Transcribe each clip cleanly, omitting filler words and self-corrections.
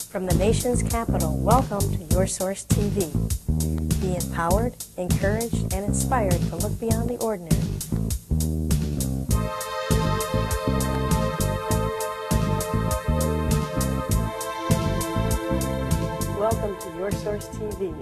From the nation's capital, welcome to Your Source TV. Be empowered, encouraged, and inspired to look beyond the ordinary. Welcome to Your Source TV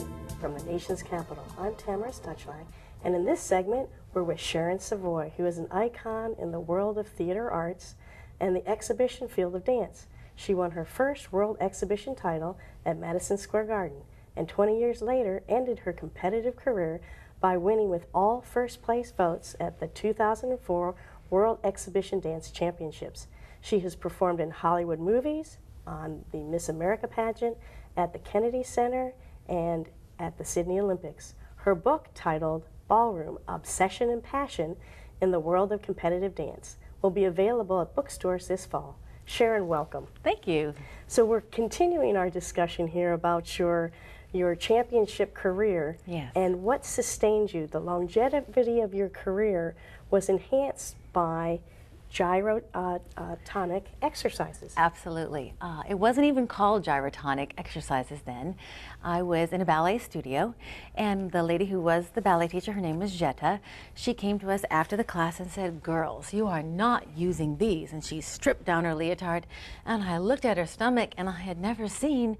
from the nation's capital. I'm Tamara Stuchline, and in this segment, we're with Sharon Savoy, who is an icon in the world of theater arts and the exhibition field of dance. She won her first World Exhibition title at Madison Square Garden, and 20 years later ended her competitive career by winning with all first-place votes at the 2004 World Exhibition Dance Championships. She has performed in Hollywood movies, on the Miss America pageant, at the Kennedy Center, and at the Sydney Olympics. Her book, titled Ballroom: Obsession and Passion in the World of Competitive Dance, will be available at bookstores this fall. Sharon, welcome. Thank you. So we're continuing our discussion here about your championship career. Yes. And what sustained you. The longevity of your career was enhanced by gyrotonic exercises. Absolutely. It wasn't even called gyrotonic exercises then. I was in a ballet studio, and the lady who was the ballet teacher, her name was Jetta, she came to us after the class and said, "Girls, you are not using these." And she stripped down her leotard, and I looked at her stomach, and I had never seen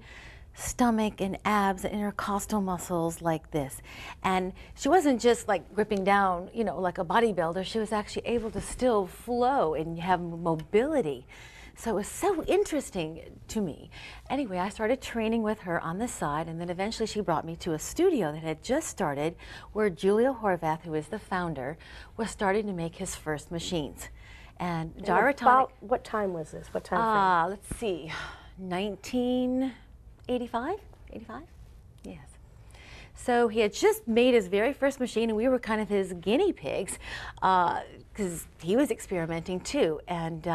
stomach and abs and intercostal muscles like this. And she wasn't just like gripping down, you know, like a bodybuilder. She was actually able to still flow and have mobility. So it was so interesting to me. Anyway, I started training with her on the side, and then eventually she brought me to a studio that had just started where Julio Horvath, who is the founder, was starting to make his first machines. And gyrotonic. About what time was this? What time frame? Let's see, 1985? 85? Yes. So he had just made his very first machine, and we were kind of his guinea pigs because he was experimenting too, and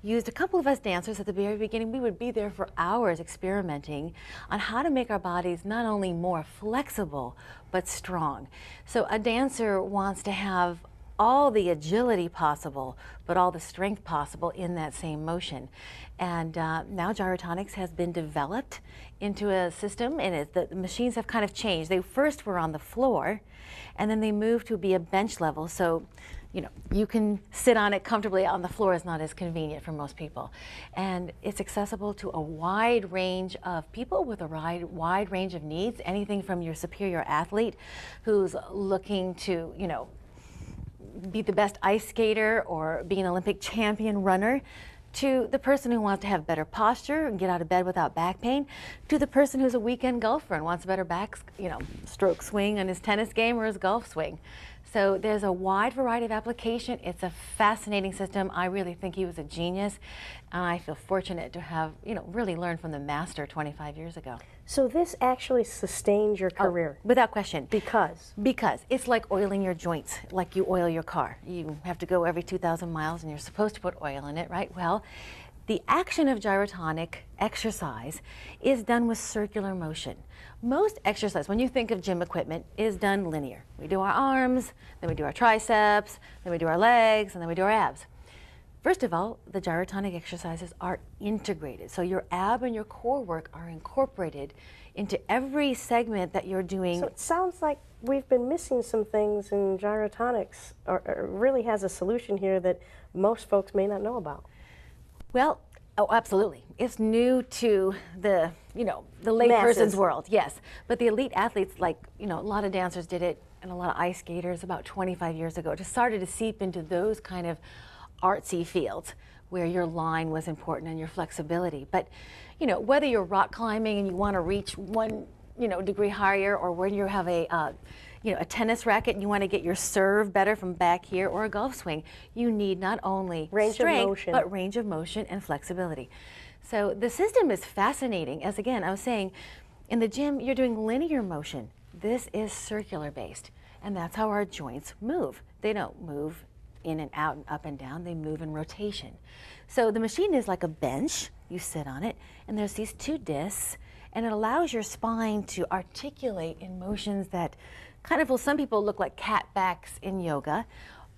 used a couple of us dancers at the very beginning. We would be there for hours experimenting on how to make our bodies not only more flexible, but strong. So a dancer wants to have all the agility possible, but all the strength possible in that same motion. And now gyrotonics has been developed into a system, and the machines have kind of changed. They first were on the floor, and then they moved to be a bench level. So, you know, you can sit on it comfortably. On the floor is not as convenient for most people. And it's accessible to a wide range of people with a wide range of needs, anything from your superior athlete who's looking to, you know, be the best ice skater or be an Olympic champion runner, to the person who wants to have better posture and get out of bed without back pain, to the person who's a weekend golfer and wants a better stroke swing on his tennis game or his golf swing. So there's a wide variety of application. It's a fascinating system. I really think he was a genius, and I feel fortunate to have, you know, really learned from the master 25 years ago. So this actually sustained your career? Oh, without question. Because? Because it's like oiling your joints, like you oil your car. You have to go every 2,000 miles, and you're supposed to put oil in it, right? Well, the action of gyrotonic exercise is done with circular motion. Most exercise, when you think of gym equipment, is done linear. We do our arms, then we do our triceps, then we do our legs, and then we do our abs. First of all, the gyrotonic exercises are integrated. So your ab and your core work are incorporated into every segment that you're doing. So it sounds like we've been missing some things in gyrotonics, or really has a solution here that most folks may not know about. Well, oh, absolutely. It's new to the, you know, the layperson's world, yes. But the elite athletes, like, you know, a lot of dancers did it, and a lot of ice skaters about 25 years ago, just started to seep into those kind of artsy fields where your line was important and your flexibility. But, you know, whether you're rock climbing and you want to reach one, you know, degree higher, or when you have a tennis racket and you want to get your serve better from back here, or a golf swing, you need not only strength, but range of motion and flexibility. So the system is fascinating. As again, I was saying, in the gym, you're doing linear motion. This is circular based, and that's how our joints move. They don't move in and out and up and down, they move in rotation. So the machine is like a bench, you sit on it, and there's these two discs, and it allows your spine to articulate in motions that kind of, well, some people look like cat backs in yoga,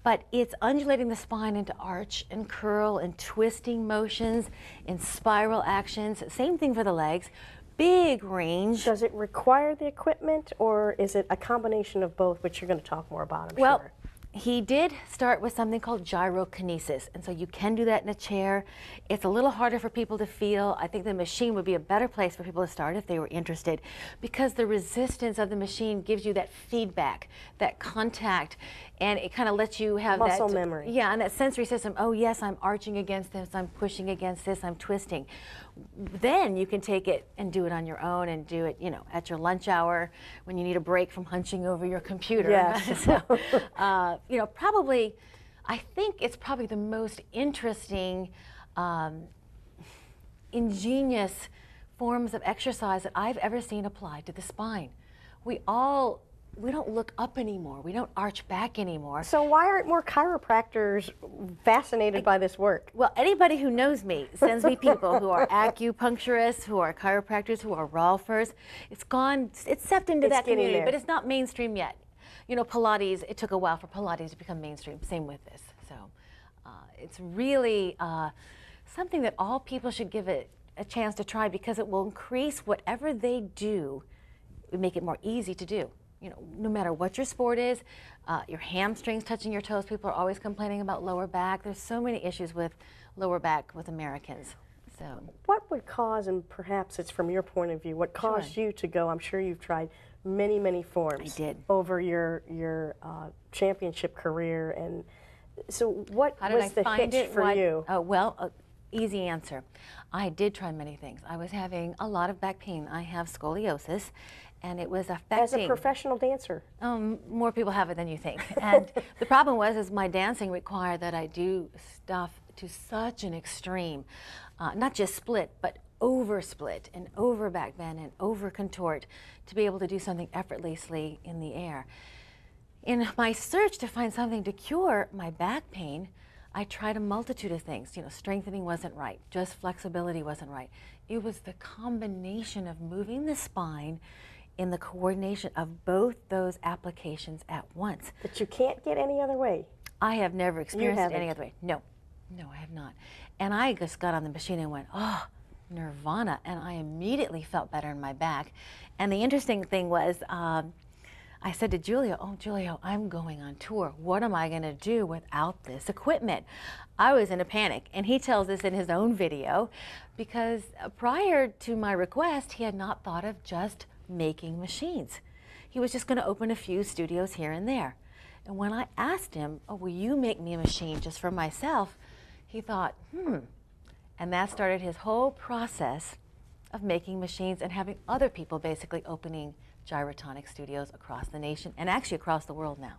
but it's undulating the spine into arch and curl and twisting motions and spiral actions. Same thing for the legs. Big range. Does it require the equipment, or is it a combination of both, which you're going to talk more about, I'm Well, sure? he did start with something called gyrokinesis, and so you can do that in a chair. It's a little harder for people to feel. I think the machine would be a better place for people to start if they were interested, because the resistance of the machine gives you that feedback, that contact, and it kind of lets you have muscle that memory. Yeah, and that sensory system. Oh yes, I'm arching against this, I'm pushing against this, I'm twisting. Then you can take it and do it on your own, and do it, you know, at your lunch hour when you need a break from hunching over your computer. Yes. So, you know, probably, I think it's probably the most interesting, ingenious forms of exercise that I've ever seen applied to the spine. We don't look up anymore. We don't arch back anymore. So why aren't more chiropractors fascinated by this work? Well, anybody who knows me sends me people who are acupuncturists, who are chiropractors, who are rolfers. It's stepped into that community, but it's not mainstream yet. You know, Pilates, it took a while for Pilates to become mainstream. Same with this. So it's really something that all people should give it a chance to try, because it will increase whatever they do, make it more easy to do. You know, no matter what your sport is, your hamstrings touching your toes. People are always complaining about lower back. There's so many issues with lower back with Americans. So, what would cause, and perhaps it's from your point of view, what caused you to go? I'm sure you've tried many, many forms. I did. Over your championship career, and so what was the hitch for you? Oh, well, easy answer. I did try many things. I was having a lot of back pain. I have scoliosis, and it was affecting. As a professional dancer? More people have it than you think. And the problem is my dancing required that I do stuff to such an extreme, not just split, but over split and over back bend and over contort, to be able to do something effortlessly in the air. In my search to find something to cure my back pain, I tried a multitude of things. You know, strengthening wasn't right, just flexibility wasn't right. It was the combination of moving the spine in the coordination of both those applications at once. That you can't get any other way? I have never experienced it any other way. No, I have not. And I just got on the machine and went, oh, nirvana, and I immediately felt better in my back. And the interesting thing was, I said to Julio, oh, Julio, I'm going on tour. What am I going to do without this equipment? I was in a panic, and he tells us in his own video, because prior to my request, he had not thought of just making machines. He was just going to open a few studios here and there. And when I asked him, oh, will you make me a machine just for myself? He thought, and that started his whole process of making machines and having other people basically opening gyrotonic studios across the nation and actually across the world now.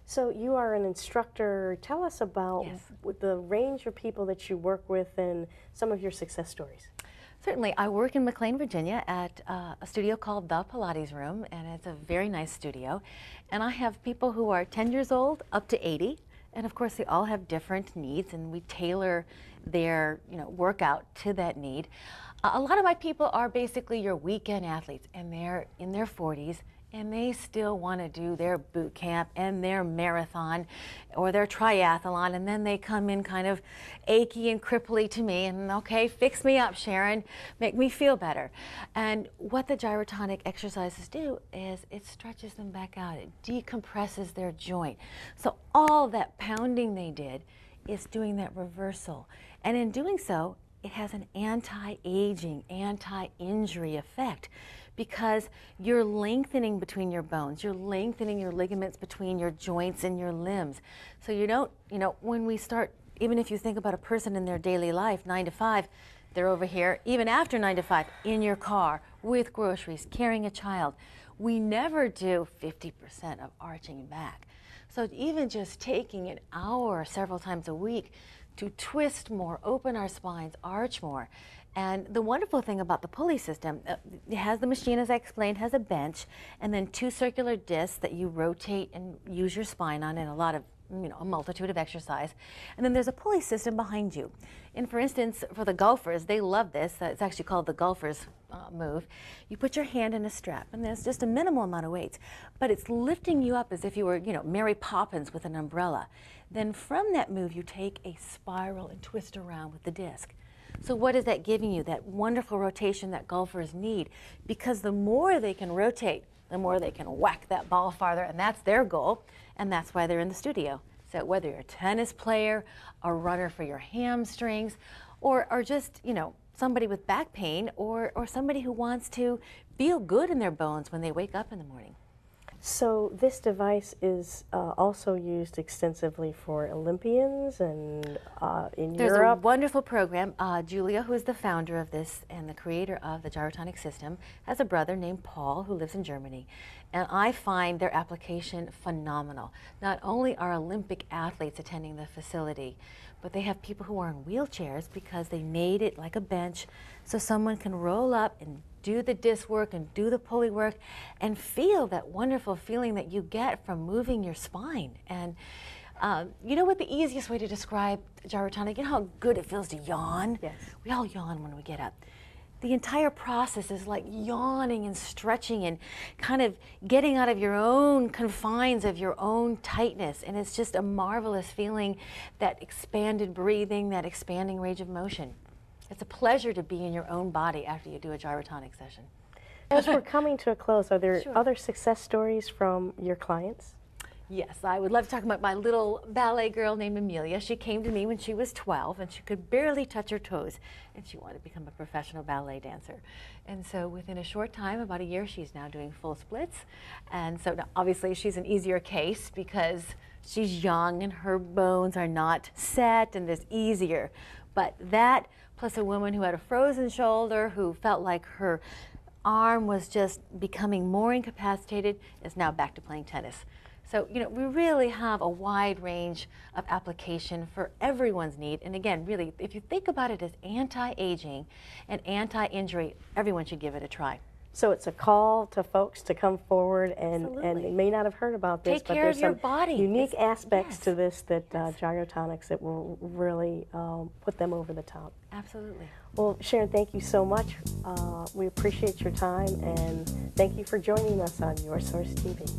So you are an instructor. Tell us about the range of people that you work with and some of your success stories. Certainly. I work in McLean, Virginia at a studio called The Pilates Room, and it's a very nice studio. And I have people who are 10 years old up to 80, and of course they all have different needs, and we tailor their workout to that need. A lot of my people are basically your weekend athletes, and they're in their 40s, and they still want to do their boot camp and their marathon or their triathlon, and then they come in kind of achy and cripply to me, and okay, fix me up, Sharon, make me feel better. And what the gyrotonic exercises do is it stretches them back out, it decompresses their joint. So all that pounding they did is doing that reversal, and in doing so, it has an anti-aging, anti-injury effect, because you're lengthening between your bones, you're lengthening your ligaments between your joints and your limbs. So you don't, when we start, even if you think about a person in their daily life, 9 to 5, they're over here, even after 9 to 5, in your car, with groceries, carrying a child. We never do 50% of arching back. So even just taking an hour several times a week to twist more, open our spines, arch more. And the wonderful thing about the pulley system, it has the machine, as I explained, has a bench, and then 2 circular discs that you rotate and use your spine on in a lot of, a multitude of exercise. And then there's a pulley system behind you. And for instance, for the golfers, they love this. It's actually called the golfer's move. You put your hand in a strap, and there's just a minimal amount of weights, but it's lifting you up as if you were, you know, Mary Poppins with an umbrella. Then from that move, you take a spiral and twist around with the disc. So what is that giving you? That wonderful rotation that golfers need, because the more they can rotate, the more they can whack that ball farther, and that's their goal, and that's why they're in the studio. So whether you're a tennis player, a runner for your hamstrings, or just, you know, somebody with back pain, or somebody who wants to feel good in their bones when they wake up in the morning. So this device is also used extensively for Olympians and in There's Europe. a wonderful program. Julia, who is the founder of this and the creator of the gyrotonic system, has a brother named Paul who lives in Germany. And I find their application phenomenal. Not only are Olympic athletes attending the facility, but they have people who are in wheelchairs because they made it like a bench so someone can roll up and do the disc work and do the pulley work and feel that wonderful feeling that you get from moving your spine. And you know what the easiest way to describe gyrotonic, you know how good it feels to yawn? Yes. We all yawn when we get up. The entire process is like yawning and stretching and kind of getting out of your own confines of your own tightness. And it's just a marvelous feeling, that expanded breathing, that expanding range of motion. It's a pleasure to be in your own body after you do a gyrotonic session. As we're coming to a close, are there Sure. other success stories from your clients? Yes, I would love to talk about my little ballet girl named Amelia. She came to me when she was 12 and she could barely touch her toes, and she wanted to become a professional ballet dancer. And so within a short time, about a year, she's now doing full splits. And so now, obviously she's an easier case because she's young and her bones are not set and it's easier. But that, plus a woman who had a frozen shoulder, who felt like her arm was just becoming more incapacitated, is now back to playing tennis. So, you know, we really have a wide range of application for everyone's need. And again, really, if you think about it as anti-aging and anti-injury, everyone should give it a try. So it's a call to folks to come forward, and they may not have heard about this, Take but care there's of your some body. unique aspects Yes. to this that gyrotonics that will really put them over the top. Absolutely. Well, Sharon, thank you so much. We appreciate your time, and thank you for joining us on Your Source TV.